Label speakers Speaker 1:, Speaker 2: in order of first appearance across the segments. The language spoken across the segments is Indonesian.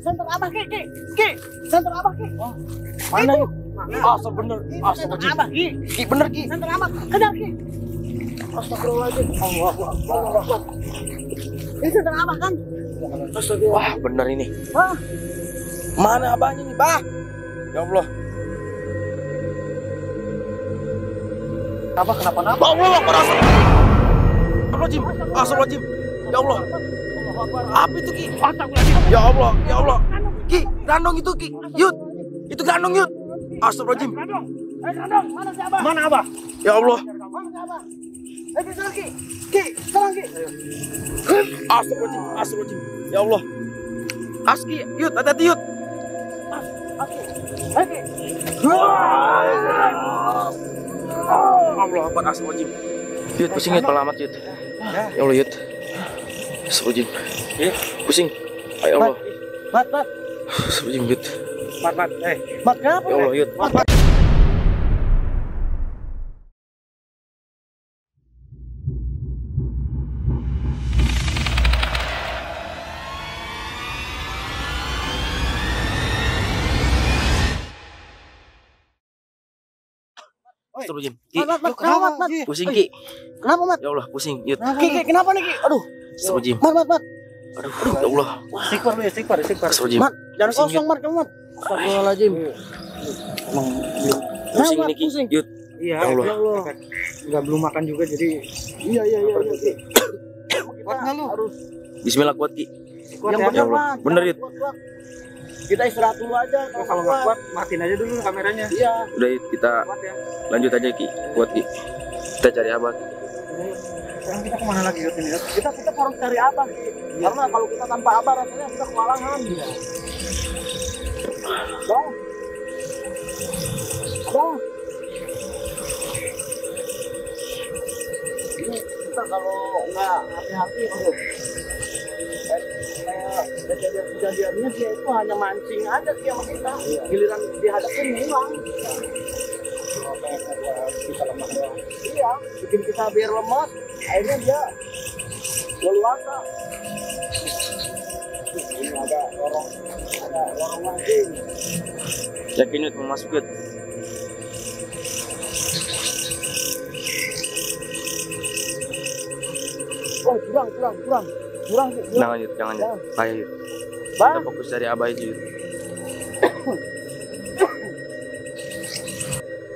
Speaker 1: Center Abah Ki. Center Abah Ki.
Speaker 2: Mana
Speaker 1: itu?
Speaker 2: Asa bener.
Speaker 1: Center Abah Ki.
Speaker 2: Ki bener Ki.
Speaker 1: Center Abah. Kejar Ki. Astagfirullahaladzim. Allahu Akbar. Ini center Abah kan?
Speaker 2: Wah bener ini.
Speaker 1: Wah.
Speaker 2: Mana abahnya nih, Bah? Ya Allah.
Speaker 1: Apa kenapa-napa?
Speaker 2: Allah Akbar. Astagfirullahaladzim. Ya Allah. Apa itu Ki? Ya Allah, ya Allah. Ki, Grandong itu Ki. Yud. Itu Grandong Yud. Astagfirullahaladzim.
Speaker 1: Grandong, mana si Abah?
Speaker 2: Mana Abah? Ya Allah.
Speaker 1: Mana si Abah? Serang Ki. Ki, serang Ki.
Speaker 2: Astagfirullahaladzim. Ya Allah. Aski, Yud, hati-hati Yud.
Speaker 1: Oke.
Speaker 2: Allah Akbar. Astagfirullahaladzim. Yud, pusing Yud, pelamat Yud. Ya Allah Yud. Astagfirullahaladzim. Pusing. Ya Allah.
Speaker 1: Mat.
Speaker 2: Astagfirullahaladzim Yud.
Speaker 1: Mat kenapa?
Speaker 2: Ya Allah Yud. Astagfirullahaladzim. Ki,
Speaker 1: Mat, kenapa Mat?
Speaker 2: pusing Ki.
Speaker 1: Kenapa Mat?
Speaker 2: Ya Allah, pusing Yud.
Speaker 1: Ki, kenapa nih Ki? Aduh.
Speaker 2: Astagfirullahaladzim.
Speaker 1: Mat.
Speaker 2: Aduh, ya Allah.
Speaker 1: Istighfar.
Speaker 2: Astagfirullahaladzim.
Speaker 1: Mat, jangan
Speaker 2: Pusing,
Speaker 1: kosong Mat, kamu Mat. Astagfirullahaladzim.
Speaker 2: Pusing ini Ki.
Speaker 1: Pusing.
Speaker 2: Yud.
Speaker 3: Iya,
Speaker 2: Ya Allah.
Speaker 3: nggak belum makan juga jadi.
Speaker 1: Iya.
Speaker 3: Kuat nggak lu?
Speaker 1: Harus
Speaker 2: Bismillah kuat Ki.
Speaker 3: Kuat
Speaker 1: yang
Speaker 3: ya?
Speaker 1: benar
Speaker 2: Ya Allah.
Speaker 1: Mat.
Speaker 2: Bener,
Speaker 1: Jangan
Speaker 2: Yud.
Speaker 1: kuat. Kita istirahat dulu aja.
Speaker 3: Kalau nggak kuat, matiin aja dulu kameranya.
Speaker 1: Iya.
Speaker 2: Udah Yud, kita
Speaker 3: Kuat ya.
Speaker 2: lanjut aja Ki. Kuat Ki. Kita cari Abah Ki.
Speaker 3: Sekarang kita kemana lagi Yud ini? Yud?
Speaker 1: Kita harus cari Abah Ki. Karena kalau kita tanpa Abah rasanya kita kewalahan. Bang. Ini kita kalau nggak hati-hati, aduh. Kayak kejadiannya dia itu hanya mancing aja sih sama kita. Giliran dihadapin hilang. Kita lemah doang. Iya, bikin kita biar lemot. Akhirnya dia leluasa. Ini ada lorong mancing.
Speaker 2: Yakin Yud mau masuk Yud.
Speaker 1: Oh, curang.
Speaker 2: Jangan Yud, jangan Yud. Ayo Yud.
Speaker 1: Bang.
Speaker 2: Kita fokus cari Abah itu Yud.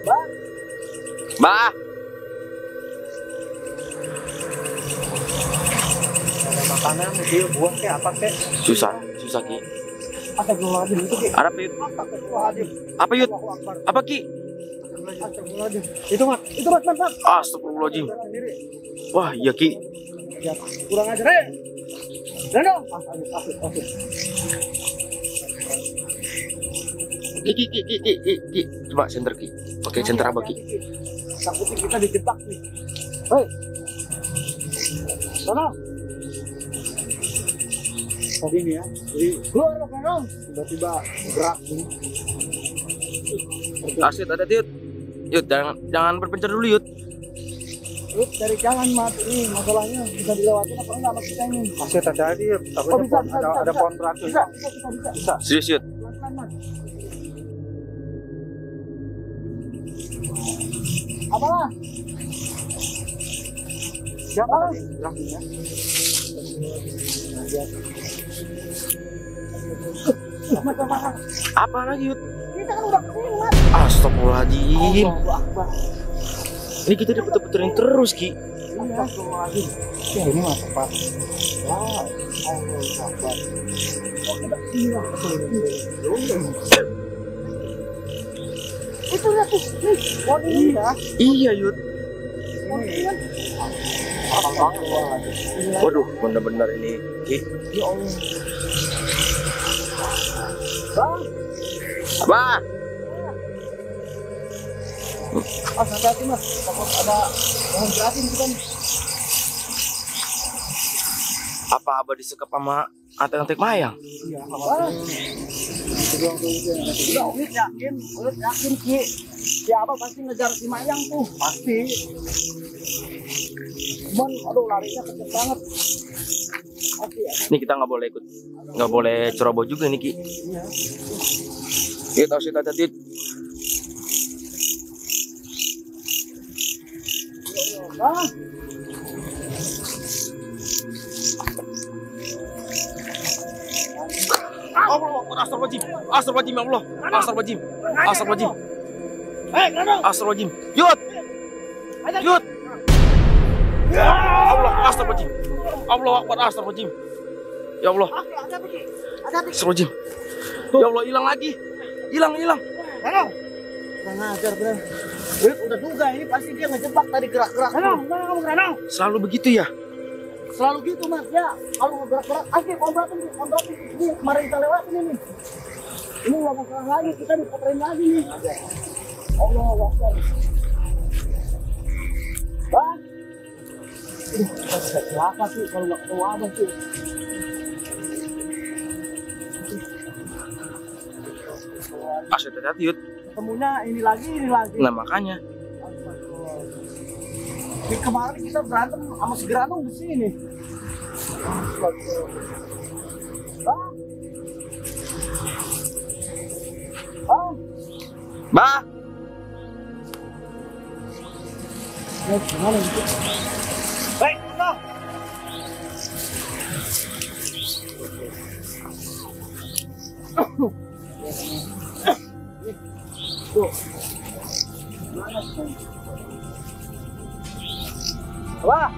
Speaker 1: Bang.
Speaker 2: Bah.
Speaker 3: Ada makanan, dia buah kayak apa kek?
Speaker 2: Susah Ki.
Speaker 1: Astagfirullahaladzim itu Ki.
Speaker 2: Ada apa Yud?
Speaker 1: Astagfirullahaladzim.
Speaker 2: Apa Yud?
Speaker 1: Allahu Akbar.
Speaker 2: Apa Ki?
Speaker 1: Astagfirullahaladzim.
Speaker 3: Itu Mat.
Speaker 1: Itu Mat.
Speaker 2: Astagfirullahaladzim.
Speaker 1: Sendiri.
Speaker 2: Wah iya Ki.
Speaker 1: Ya, kurang ajar. Dong. Asik.
Speaker 2: Ki. Coba center Ki. Oke, center Abah Ki.
Speaker 1: Takutnya kita dijebak nih. Hei. Sana.
Speaker 3: Tadi ini ya. Jadi
Speaker 1: Keluar loh, Kang.
Speaker 3: tiba-tiba gerak nih.
Speaker 2: Asyik ada Yud. Yud, jangan berpencar dulu Yud.
Speaker 1: Yuk, dari jalan Mat. Ini masalahnya bisa dilewatin apa enggak sama kita ini?
Speaker 3: Masih tadi ya.
Speaker 1: Oh, bisa.
Speaker 3: Ada pohon beratus.
Speaker 1: Bisa.
Speaker 2: Serius Yud.
Speaker 1: Pelan-pelan, Mat. Apalah?
Speaker 3: Siapa tadi geraknya?
Speaker 2: Apa lagi Yud?
Speaker 1: Kita kan udah kesini, Mat.
Speaker 2: Astagfirullahaladzim.
Speaker 1: Allahu Akbar.
Speaker 2: Ini kita diputer-puterin terus Ki.
Speaker 1: Astagfirullahaladzim.
Speaker 3: Ya ini mah tempat.
Speaker 1: Wah, Allahu Akbar. Itu lihat tuh, nih, pohon ini ya.
Speaker 2: Iya Yud.
Speaker 1: Pohon ini kan.
Speaker 2: Waduh, bener-bener ini Ki.
Speaker 1: Ya Allah. Bang,
Speaker 2: Abah.
Speaker 1: hati-hati Mas, takut ada pohon beratin gitu kan.
Speaker 2: Apa Abah disekap sama antek-antek mayang?
Speaker 1: Iya, apa? Udah, Ulit yakin Ki. Si Abah pasti ngejar si Mayang tuh, pasti. Cuman, aduh larinya kenceng banget.
Speaker 2: Nih kita nggak boleh ikut, nggak boleh ceroboh juga nih Ki. Kita harus hati-hati. Astagfirullahaladzim, astagfirullahaladzim ya Allah, astagfirullahaladzim, astagfirullahaladzim, astagfirullahaladzim, Yud, Yud, Allah, astagfirullahaladzim, Allah Akbar, astagfirullahaladzim, ya Allah, astagfirullahaladzim, ya Allah, hilang lagi, hilang.
Speaker 1: Kurang ajar bener. Udah duga ini pasti dia ngejebak tadi gerak-gerak.
Speaker 2: Selalu begitu ya?
Speaker 1: Selalu gitu mas ya. Kalau ngegerak-gerak, asli kontratin. Ini kemarin kita lewatin ini. Ini nggak masalah lagi, kita diputerin lagi nih. Allah Akbar. Bang, ini bisa celaka sih kalau nggak ketemu abang sih.
Speaker 2: Asyik hati-hati Yud.
Speaker 1: Ketemunya ini lagi.
Speaker 2: Nah makanya.
Speaker 1: Ini kemarin kita berantem sama si Granung di sini.
Speaker 2: Bah.
Speaker 1: Gimana gitu? Baik, no. Tuh. Mana sih? Bah,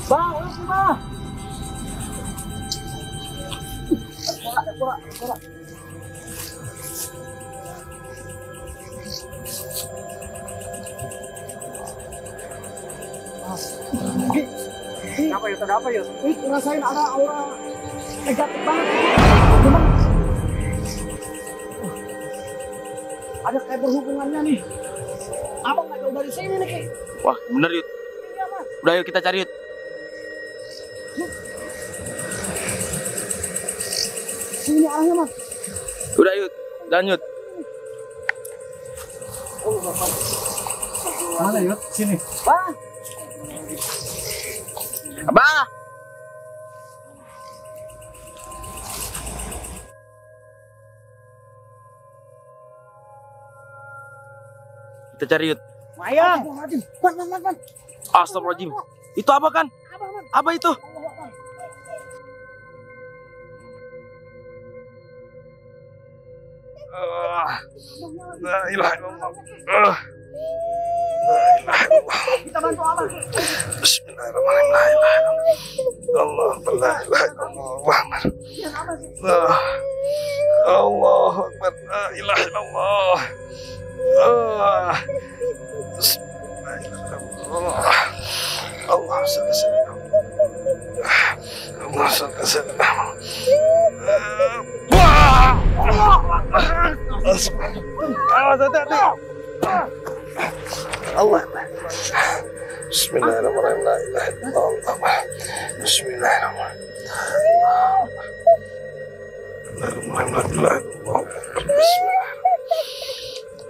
Speaker 1: udah sih bah. Kurang.
Speaker 3: Apa yuk?
Speaker 1: Rasain ada aura negatif banget. Cuman ada kayak berhubungannya nih. Abang nggak jauh dari sini nih Ki.
Speaker 2: Wah bener Yud.
Speaker 1: Iya mas.
Speaker 2: Udah yuk kita cari Yud.
Speaker 1: Sini arahnya mas.
Speaker 2: Udah Yud, jalan Yud.
Speaker 3: Mana yuk? Sini.
Speaker 1: Bang.
Speaker 2: Abah. Kita cari Yud.
Speaker 1: Mayang. Ban.
Speaker 2: Astagfirullahaladzim. Itu apa kan? Apa itu? La ilaha illallah.
Speaker 1: Kita bantu abang.
Speaker 2: Bismillahirrahmanirrahim. Allah la ilaha illallah. Allah akbar. La ilaha illallah. Allah Bismillahirrahmanirrahim. La ilaha illallah. Bismillahirrahmanirrahim.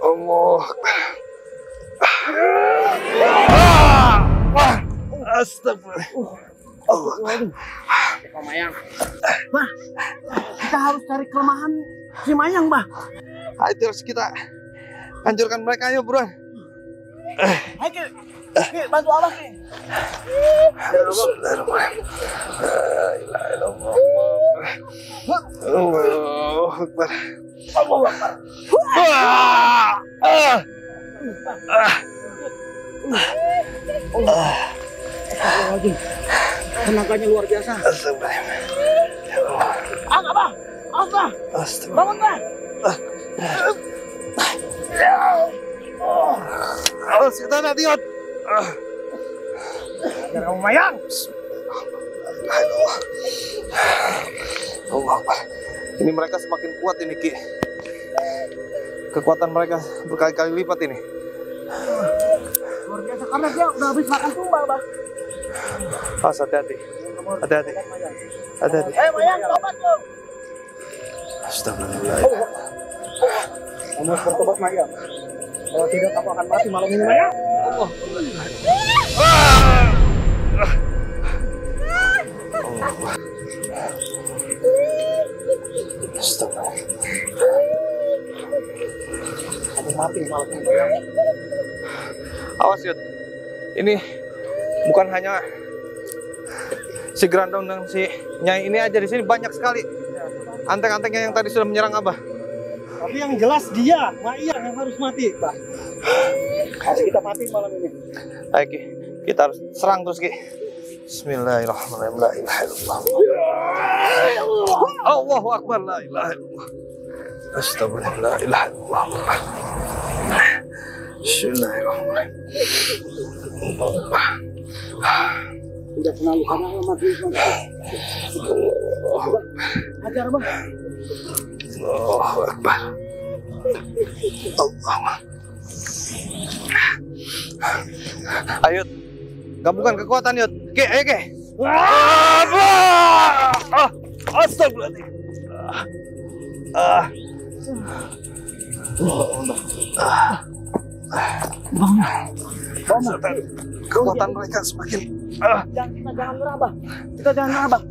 Speaker 2: Allah. Astagfirullah. Allah.
Speaker 1: Mayang. Bah, kita harus cari kelemahan si Mayang, Bah.
Speaker 2: Itu harus kita hancurkan mereka, ayo buruan.
Speaker 1: Ayo Ki, bantu abang Ki.
Speaker 2: Bismillahirrahmanirrahim. La ilaha illallah. Allahu akbar.
Speaker 1: Allahu Akbar. Astagfirullahaladzim. Tenaganya luar biasa. Abah. Bangun, Bah.
Speaker 2: Kita nanti Yud.
Speaker 1: Kamu Mayang.
Speaker 2: Allah Akbar. Ini mereka semakin kuat ini Ki. Kekuatan mereka berkali-kali lipat ini.
Speaker 1: Luar biasa karena dia udah habis makan tumbal, Bah.
Speaker 2: Hati-hati. Hati-hati.
Speaker 1: Mayang, tobat lo.
Speaker 2: Astagfirullah.
Speaker 3: Kamu harus bertobat Mayang. Kalau tidak kamu akan mati malam ini Mayang. Ada mati malam ini.
Speaker 2: Awas Yud, ini bukan hanya si Grandong dan si Nyai ini aja, di sini banyak sekali antek-anteknya yang tadi sudah menyerang Abah.
Speaker 3: Tapi yang jelas dia, Maya yang harus mati, Pak. Harus kita mati malam ini.
Speaker 2: Ayo Ki, kita harus serang terus Ki. Bismillahirrahmanirrahim. La ilaha illallah. Allahu akbar. La ilaha illallah. Astagfirullah. La ilaha illallah. Bismillahirrahmanirrahim.
Speaker 1: Udah kenal karena mati. Ajar Bang.
Speaker 2: Allahu akbar. Allah. Ayo, gabungkan kekuatan Yud. Oke, ayo Ke. Astagfirullahaladzim. Kekuatan mereka semakin.
Speaker 1: Kita jangan merabah. Kita jangan merabah.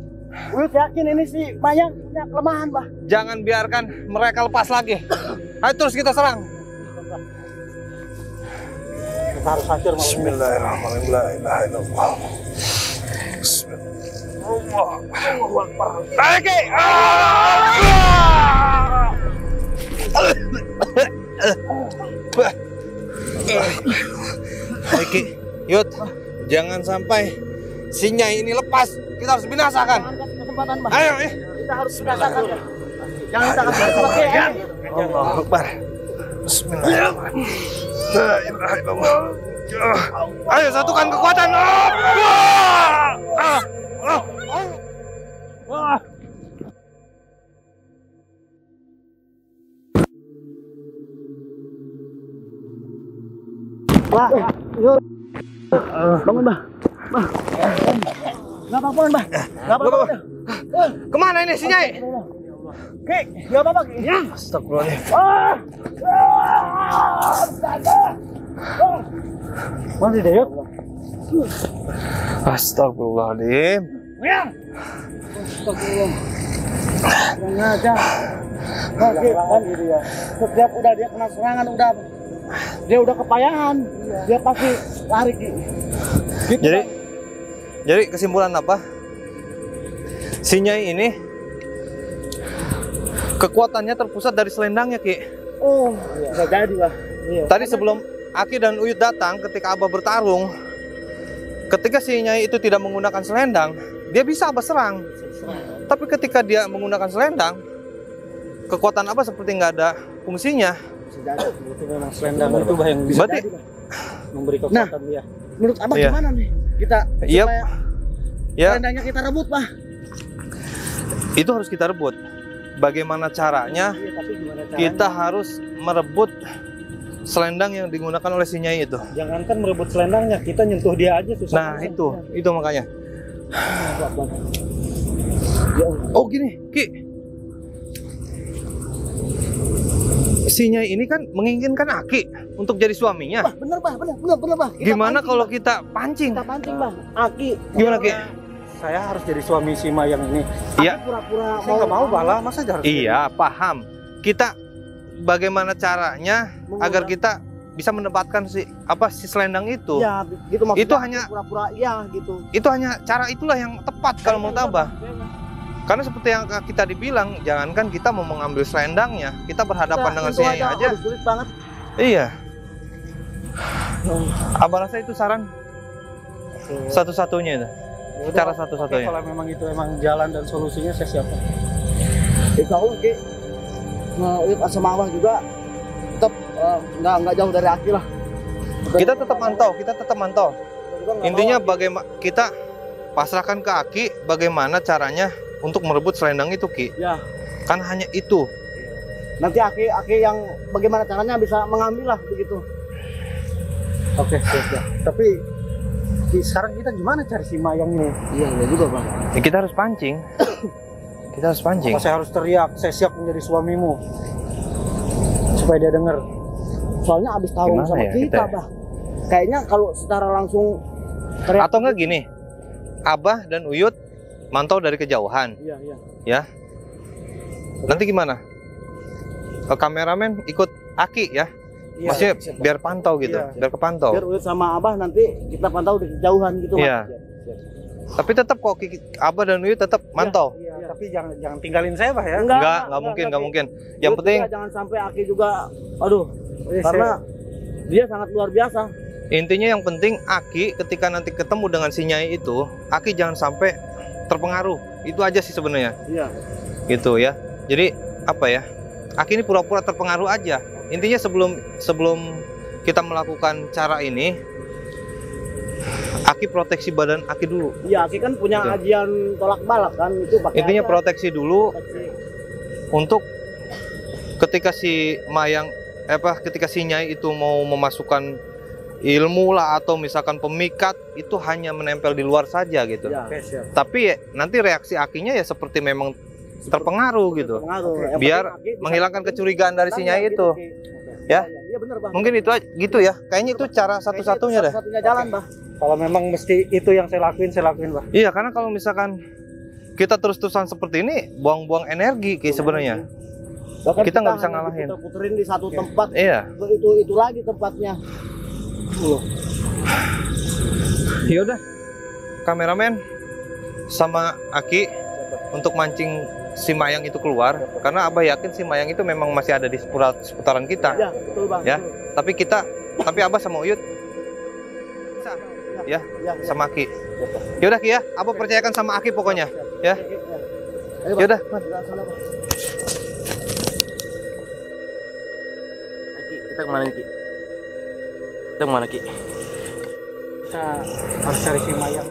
Speaker 1: Uyut yakin ini si Mayang punya kelemahan, Bah.
Speaker 2: Jangan biarkan mereka lepas lagi. Ayo terus kita serang.
Speaker 3: Kita harus hancur malam ini.
Speaker 2: Bismillahirrahmanirrahim. La ilaha illallah. Allahu akbar. Ayo Ki. Ayo Ki, Yud, jangan sampai si Nyai ini lepas. Kita harus binasakan.
Speaker 1: Jangan kasih kesempatan, Bah.
Speaker 2: Ayo,
Speaker 1: Kita harus binasakan. Jangan kita kasih kesempatan.
Speaker 2: Allahu akbar. Bismillahirrahmanirrahim. La ilaha illallah. Ayo satukan kekuatan.
Speaker 1: Bah, yuk. Bangun, Bah. Bah. Nggak apa-apa, Bah. Nggak apa-apa.
Speaker 2: Kemana ini si Nyai?
Speaker 1: Ki, nggak apa-apa, Ki. Ya.
Speaker 2: Astagfirullahaladzim.
Speaker 3: Masih deh, Yud.
Speaker 2: Astagfirullahaladzim.
Speaker 1: Ya. Astagfirullah. Kurang ajar. Nah, Ki, kan gitu ya. Setiap udah dia kena serangan, dia udah kepayahan. Dia pasti lari, Ki. Gitu,
Speaker 2: Jadi kesimpulan apa? Si Nyai ini kekuatannya terpusat dari selendangnya, Ki.
Speaker 1: Oh, bisa jadi, Bah. Iya.
Speaker 2: Tadi sebelum Aki dan Uyut datang, ketika Abah bertarung, ketika si Nyai itu tidak menggunakan selendang, dia bisa Abah serang. Tapi ketika dia menggunakan selendang, kekuatan Abah seperti nggak ada fungsinya.
Speaker 3: Bisa jadi. Itu memang selendang itu, Bah, yang bisa
Speaker 2: Berarti,
Speaker 3: memberi kekuatan dia.
Speaker 1: Menurut Abah
Speaker 2: Iya.
Speaker 1: gimana nih? Kita
Speaker 2: Iya.
Speaker 1: supaya
Speaker 2: ya
Speaker 1: selendangnya kita rebut, Bah.
Speaker 2: itu harus kita rebut. Bagaimana caranya?
Speaker 3: Iya, tapi gimana caranya?
Speaker 2: Kita harus merebut selendang yang digunakan oleh si Nyai itu.
Speaker 3: Jangankan merebut selendangnya, kita nyentuh dia aja susah.
Speaker 2: Nah, itu makanya. Oh gini, Ki. Si Nyai ini kan menginginkan Aki untuk jadi suaminya.
Speaker 1: Bah, bener, Bah. Bener, Bah. Kita
Speaker 2: Gimana
Speaker 1: pancing,
Speaker 2: kalau
Speaker 1: Bah.
Speaker 2: kita pancing?
Speaker 1: Kita pancing, Bah. Aki.
Speaker 2: Gimana, Ki?
Speaker 3: Saya harus jadi suami si Mayang ini.
Speaker 2: Iya.
Speaker 1: Pura-pura
Speaker 3: Saya nggak mau, Bala. Masa harus?
Speaker 2: Iya, paham. Kita bagaimana caranya agar kita bisa mendapatkan si selendang itu?
Speaker 1: Iya, gitu maksudnya.
Speaker 2: Itu hanya-
Speaker 1: pura-pura iya gitu.
Speaker 2: Itu hanya cara itulah yang tepat kalau menurut Abah. Karena seperti yang kita dibilang, jangankan kita mau mengambil selendangnya, kita berhadapan dengan si Nyai aja.
Speaker 1: Aduh, sulit banget.
Speaker 2: Iya. Abah rasa itu saran satu-satunya itu. Cara satu-satunya.
Speaker 3: Kalau memang itu emang jalan dan solusinya, saya siap.
Speaker 1: Insya Allah, Ki. Uyut sama Abah juga tetap nggak jauh dari Aki lah.
Speaker 2: Kita tetap mantau. Intinya bagaimana kita pasrahkan ke Aki bagaimana caranya untuk merebut selendang itu, Ki.
Speaker 1: Ya.
Speaker 2: Kan hanya itu.
Speaker 1: Nanti Aki yang bagaimana caranya bisa mengambil lah begitu.
Speaker 3: Oke, siap. Tapi sekarang kita gimana cari si Mayang ini?
Speaker 1: Iya juga, Bang.
Speaker 2: Ya, kita harus pancing. Kita harus pancing.
Speaker 3: Apa saya harus teriak, saya siap menjadi suamimu, supaya dia dengar?
Speaker 1: Soalnya abis tarung
Speaker 2: Gimana
Speaker 1: sama
Speaker 2: ya
Speaker 1: kita,
Speaker 2: kita ya?
Speaker 1: Bah. Kayaknya kalau secara langsung teriak.
Speaker 2: Atau enggak gini, Abah dan Uyut mantau dari kejauhan,
Speaker 1: Iya, iya.
Speaker 2: ya. Nanti gimana? Kameramen ikut Aki ya,
Speaker 1: Iya,
Speaker 2: maksudnya
Speaker 1: siap, Pak.
Speaker 2: biar pantau gitu,
Speaker 1: Iya.
Speaker 2: biar kepantau.
Speaker 1: Biar Uyut sama Abah nanti kita pantau di kejauhan gitu, Mas.
Speaker 2: Iya. Tapi tetap kok Abah dan Uyut tetap mantau.
Speaker 3: Iya, tapi jangan tinggalin saya, Pak ya.
Speaker 2: Nggak mungkin, nggak mungkin. Yang
Speaker 1: Uyut
Speaker 2: penting
Speaker 1: juga jangan sampai Aki juga, aduh,
Speaker 3: Iya,
Speaker 1: karena dia sangat luar biasa.
Speaker 2: intinya yang penting Aki ketika nanti ketemu dengan si Nyai itu, Aki jangan sampai terpengaruh. Itu aja sih sebenarnya.
Speaker 1: Iya.
Speaker 2: Gitu ya. Jadi apa ya? Aki ini pura-pura terpengaruh aja. Intinya sebelum kita melakukan cara ini, Aki proteksi badan Aki dulu.
Speaker 1: Iya, Aki kan punya
Speaker 2: Gitu.
Speaker 1: ajian tolak balak kan, itu pakai
Speaker 2: Intinya
Speaker 1: aja.
Speaker 2: proteksi dulu
Speaker 1: Proteksi.
Speaker 2: untuk ketika si ketika si Nyai itu mau memasukkan ilmu lah atau misalkan pemikat, itu hanya menempel di luar saja gitu.
Speaker 1: Iya.
Speaker 3: Oke, siap.
Speaker 2: Tapi ya, nanti reaksi Akinya ya seperti memang terpengaruh gitu.
Speaker 1: Pengaruh.
Speaker 3: Oke.
Speaker 1: Yang
Speaker 2: Biar
Speaker 1: penting Aki bisa
Speaker 2: menghilangkan
Speaker 1: bikin
Speaker 2: kecurigaan dari si
Speaker 1: tanggal
Speaker 2: Nyai
Speaker 1: gitu,
Speaker 2: itu.
Speaker 1: Ki.
Speaker 2: Ya.
Speaker 1: Iya benar, Bang.
Speaker 2: Mungkin itu gitu ya. Kayaknya itu cara satu-satunya deh.
Speaker 1: Satu-satunya jalan, Bang.
Speaker 3: Kalau memang mesti itu yang saya lakuin, Pak.
Speaker 2: Iya, karena kalau misalkan kita terus-terusan seperti ini, buang-buang energi kayak sebenarnya.
Speaker 1: Bahkan
Speaker 2: Kita nggak bisa
Speaker 1: hanya
Speaker 2: ngalahin.
Speaker 1: Kita puterin di satu tempat,
Speaker 2: Iya.
Speaker 1: itu lagi tempatnya. Loh.
Speaker 2: Ya udah. Kameramen sama Aki untuk mancing si Mayang itu keluar, karena Abah yakin si Mayang itu memang masih ada di seputaran kita.
Speaker 1: Ya, betul, Bang.
Speaker 2: Ya.
Speaker 1: Betul.
Speaker 2: Tapi Abah sama Uyut bisa, ya,
Speaker 1: Ya,
Speaker 2: sama Aki. Ya udah Ki ya, Abah percayakan sama Aki pokoknya. Ya.
Speaker 1: Ayo,
Speaker 2: Ya
Speaker 1: Bang.
Speaker 2: udah.
Speaker 1: Kita sana, Bang.
Speaker 4: Ki, kita kemana nih, Ki? Kita kemana, Ki?
Speaker 3: Kita harus cari si Mayang.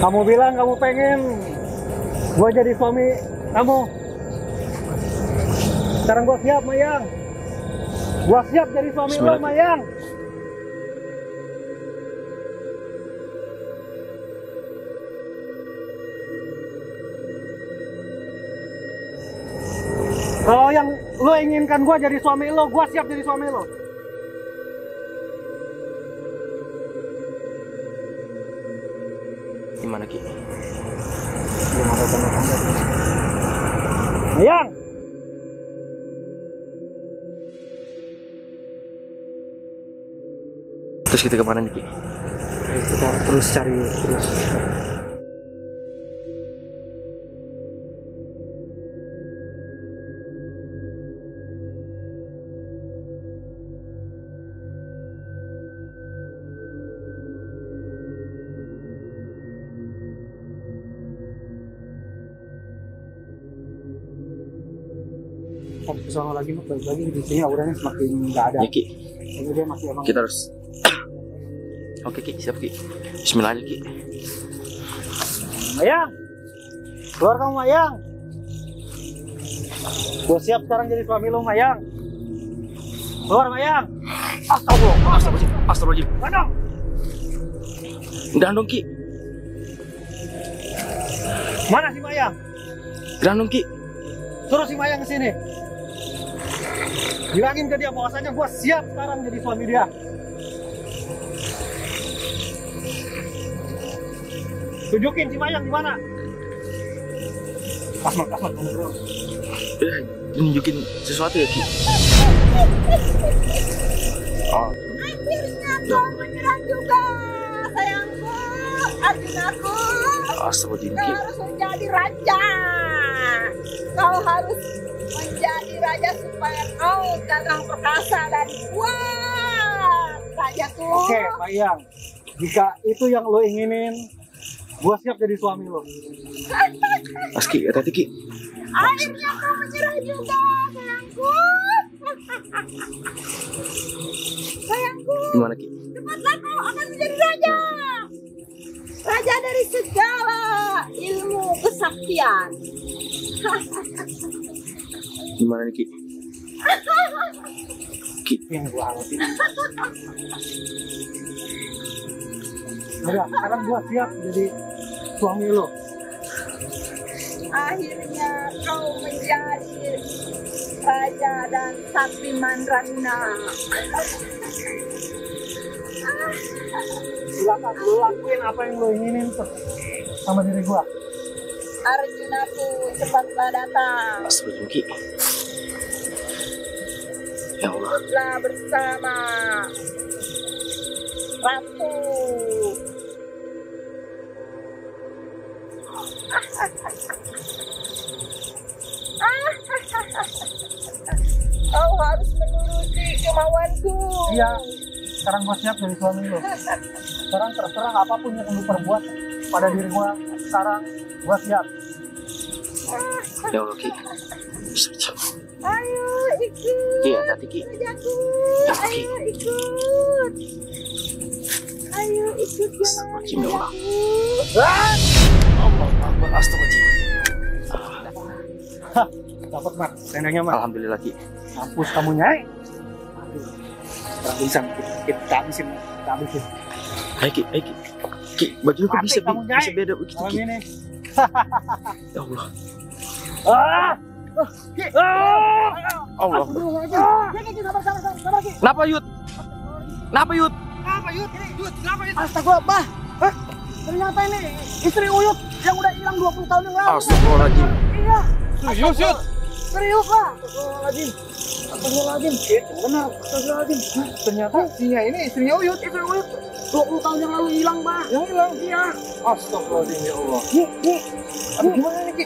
Speaker 3: Kamu bilang kamu pengen gua jadi suami kamu. Sekarang gua siap, Mayang. Gua siap jadi suami lo,
Speaker 4: Bismillah.
Speaker 3: Mayang. Kalau yang lo inginkan gua jadi suami lo, gua siap jadi suami lo.
Speaker 4: Gimana, Ki?
Speaker 3: Mayang.
Speaker 4: Terus kita kemana nih, Ki?
Speaker 3: Kita terus cari terus. Ke sana lagi, balik lagi di sini auranya semakin nggak ada.
Speaker 4: Ya, Ki.
Speaker 3: Ini dia masih abang.
Speaker 4: Kita harus. Oke, Ki, siap, Ki. Bismillah aja, Ki.
Speaker 3: Mayang, keluar kamu, Mayang. Gue siap sekarang jadi suami lo, Mayang. Keluar, Mayang.
Speaker 4: Astagfirullahaladzim.
Speaker 3: Mana?
Speaker 4: Jangan dong, Ki.
Speaker 3: Mana si Mayang?
Speaker 4: Jangan dong, Ki.
Speaker 3: Suruh si Mayang ke sini. Bilangin ke dia bahwasanya gue siap sekarang jadi suami dia. Tunjukin si Mayang di mana? Kasmat, kamu bro.
Speaker 4: Nunjukin sesuatu ya, Ki.
Speaker 5: Akhirnya kau menyerang juga, sayangku, Arjunaku.
Speaker 4: Astagfirullahaladzim,
Speaker 5: Kau
Speaker 4: Ki.
Speaker 5: harus menjadi raja. Kau harus menjadi raja supaya kau gagah perkasa dan kuat, rajaku.
Speaker 3: Oke, Mayang. Jika itu yang lo inginin, gue siap jadi suami lo.
Speaker 4: Aski, hati-hati, Ki.
Speaker 5: Akhirnya kau menyerah juga, sayangku. Sayangku,
Speaker 4: Gimana, Ki?
Speaker 5: cepatlah kau akan menjadi raja. Raja dari segala ilmu kesaktian.
Speaker 4: Gimana nih, Ki? Ki.
Speaker 3: Yang gue harapin. Udah, sekarang gue siap jadi suami lo.
Speaker 5: Akhirnya kau menjadi saja dan Sakti Mandraguna.
Speaker 3: Silakan lu lakuin apa yang lu inginin sama diri gua.
Speaker 5: Arjunaku, cepatlah datang.
Speaker 4: Astagfirullahaladzim Ki. Ya Allah.
Speaker 5: Ikutlah bersama Ratu. Kau harus menuruti kemauanku.
Speaker 3: Iya. Sekarang gua siap jadi suami lu. Sekarang terserah apapun yang lu perbuat pada diri gua. Sekarang gua siap.
Speaker 4: Ya Allah Ki.
Speaker 5: Ayo ikut.
Speaker 4: Ki, hati-hati Ki.
Speaker 5: Rajaku.
Speaker 4: Ya, Ki.
Speaker 5: Ayo ikut. Ayo ikut jalan.
Speaker 4: Astagfirullahaladzim, ya Allah.
Speaker 5: Rajaku.
Speaker 4: Allahu Akbar. Astagfirullahaladzim.
Speaker 3: Dapat Mat, tendanya Mat.
Speaker 4: Alhamdulillah Ki.
Speaker 3: Mampus kamu Nyai. Aduh, bisa kita habisin, kita habisin.
Speaker 4: Ayo Ki, ayo Ki. Ki, baju kok
Speaker 3: Mati
Speaker 4: bisa
Speaker 3: kamu, Nyai.
Speaker 4: bisa beda begitu
Speaker 3: Malam
Speaker 4: Ki.
Speaker 3: ini.
Speaker 4: Ya Allah.
Speaker 3: Ah!
Speaker 4: Allah.
Speaker 3: Sabar, Ki.
Speaker 4: Kenapa Yud? Kenapa Yud?
Speaker 3: Astagfirullah, Bah. Hah? Ternyata ini istri Uyut yang udah hilang 20 tahun yang lalu.
Speaker 4: Astagfirullahaladzim.
Speaker 3: Iya.
Speaker 2: Serius, Yud?
Speaker 3: Serius, Pak. Astagfirullahaladzim. Astagfirullahaladzim. Benar, astagfirullahaladzim.
Speaker 2: Ternyata Sia ini istrinya Uyut.
Speaker 3: Istri Uyut 20 tahun yang lalu hilang, Pak. Yang hilang? Iya.
Speaker 2: Astagfirullahaladzim, ya Allah.
Speaker 3: Nih. Aduh, gimana nih, Ki?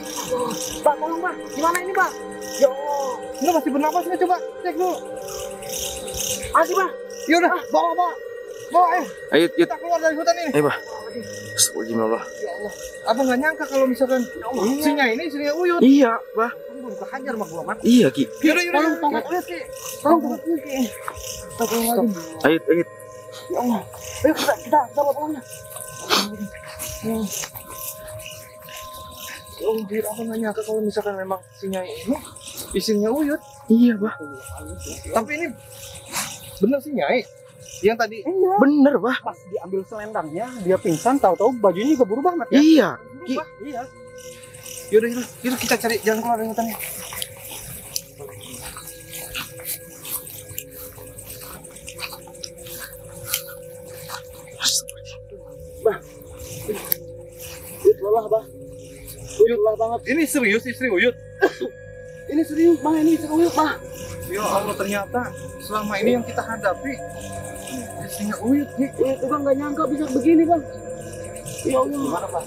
Speaker 3: Pak, tolong, Pak. Gimana ini, Pak? Ya Allah.
Speaker 2: Ini masih bernapas nggak? Coba cek dulu.
Speaker 3: Masih, Pak.
Speaker 2: Yaudah, bawa. Bawa,
Speaker 4: Ayo Yud.
Speaker 2: kita keluar dari hutan ini.
Speaker 4: Ayo Bah. Astagfirullahaladzim ya Allah.
Speaker 2: Ya Allah. Apa nggak nyangka kalau misalkan Sia ini istrinya Uyut.
Speaker 4: Iya, Bah.
Speaker 2: Kamu belum kehajar sama gua, Mat.
Speaker 4: Iya Ki.
Speaker 2: Yaudah.
Speaker 3: Tolong tongkat Uyut, Ki. Tolong tongkat Uyut, Ki. Astagfirullahaladzim.
Speaker 4: Ayo, ayo.
Speaker 3: Ya Allah. Ayo kita bawa pulangnya.
Speaker 2: Ya Allah, biar aku nggak nyangka kalau misalkan memang si Nyai ini istrinya Uyut.
Speaker 4: Iya, Bah.
Speaker 2: Tapi ini bener si Nyai yang tadi.
Speaker 4: Bener, Bah.
Speaker 3: Pas diambil selendangnya, dia pingsan, tahu-tahu bajunya juga berubah, Mat, ya?
Speaker 4: Iya. Ki.
Speaker 3: Iya.
Speaker 2: Yaudah, kita cari jalan keluar dari hutan ini.
Speaker 3: Uyut lelah, Bah. Uyut lelah banget.
Speaker 2: Ini serius istri Uyut.
Speaker 3: Ini serius, Bang. Ini istri Uyut, Bah.
Speaker 2: Ya Allah, ternyata selama ini yang kita hadapi istrinya Uyut nih.
Speaker 3: Uyut juga nggak nyangka bisa begini, Bang. Ya Allah.
Speaker 2: Gimana, Pak?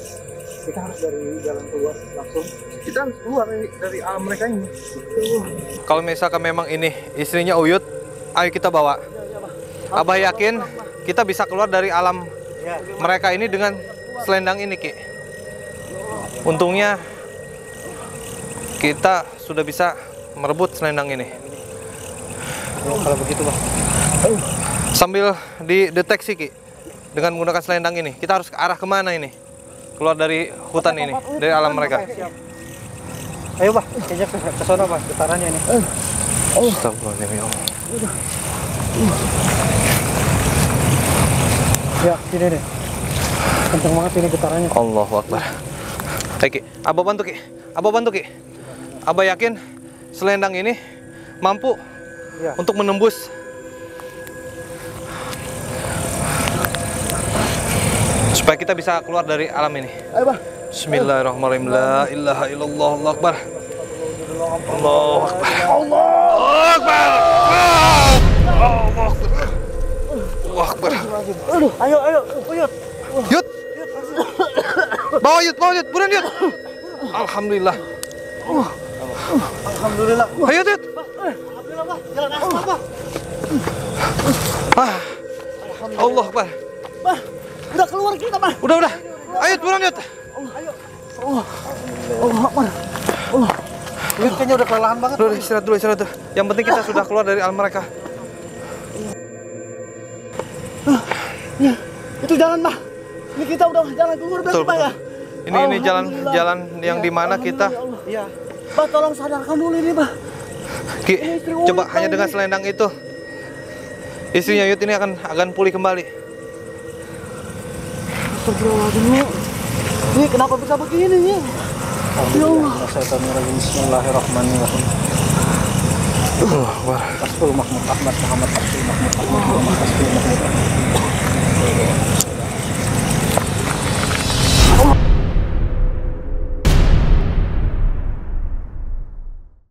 Speaker 2: Kita harus dari jalan keluar langsung. Kita harus keluar dari alam mereka ini. Kalau misalkan memang ini istrinya Uyut, ayo kita bawa. Abah yakin kita bisa keluar dari alam mereka ini dengan selendang ini, Ki. Untungnya kita sudah bisa merebut selendang ini. Kalau begitu, Bang. Sambil dideteksi, Ki, dengan menggunakan selendang ini, kita harus ke arah kemana ini? Keluar dari hutan ini, dari alam mereka.
Speaker 3: Ayo, Bah. Kejap ke sana, Bah. Getarannya ini.
Speaker 2: Astagfirullahaladzim, ya Allah.
Speaker 3: Ya, sini deh. Kenceng banget ini getarannya.
Speaker 2: Allahu Akbar. Ayo, Ki. Abah bantu, Ki. Abah bantu, Ki. Abah yakin selendang ini mampu untuk menembus supaya kita bisa keluar dari alam ini.
Speaker 3: Ayo, Bah.
Speaker 2: Bismillahirrahmanirrahim. La ilaha illallah. Allahu Akbar. Allahu Akbar. Allahu Akbar. Allahu Akbar. Allahu Akbar.
Speaker 3: Aduh, ayo, Uyut.
Speaker 2: Yud. Bawa Yud, buruan Yud. Alhamdulillah.
Speaker 3: Alhamdulillah.
Speaker 2: Ayo Yud.
Speaker 3: Alhamdulillah, Bah. Jalan aspal, Bah.
Speaker 2: Allah Akbar.
Speaker 3: Bah, udah keluar kita, Bah.
Speaker 2: Udah. Ayo buruan Yud.
Speaker 3: Allah Akbar.
Speaker 2: Yud kayaknya udah kelelahan banget. Udah, istirahat dulu. Yang penting kita sudah keluar dari alam mereka.
Speaker 3: Ya, itu jalan, Bah. Ini kita udah jalan keluar dari, Bah, ya.
Speaker 2: Ini jalan yang dimana kita.
Speaker 3: Iya. Bah, tolong sadarkan dulu ini, Bah.
Speaker 2: Ki, coba hanya dengan selendang itu istrinya Yud ini akan pulih kembali.
Speaker 3: Astagfirullahaladzim. Ini kenapa bisa begini nih? Ya Allah. Bismillahirrahmanirrahim.
Speaker 2: Akbar.
Speaker 3: Rasul Mahmud Ahmad Muhammad Rasul Mahmud Ahmad Muhammad Rasul Mahmud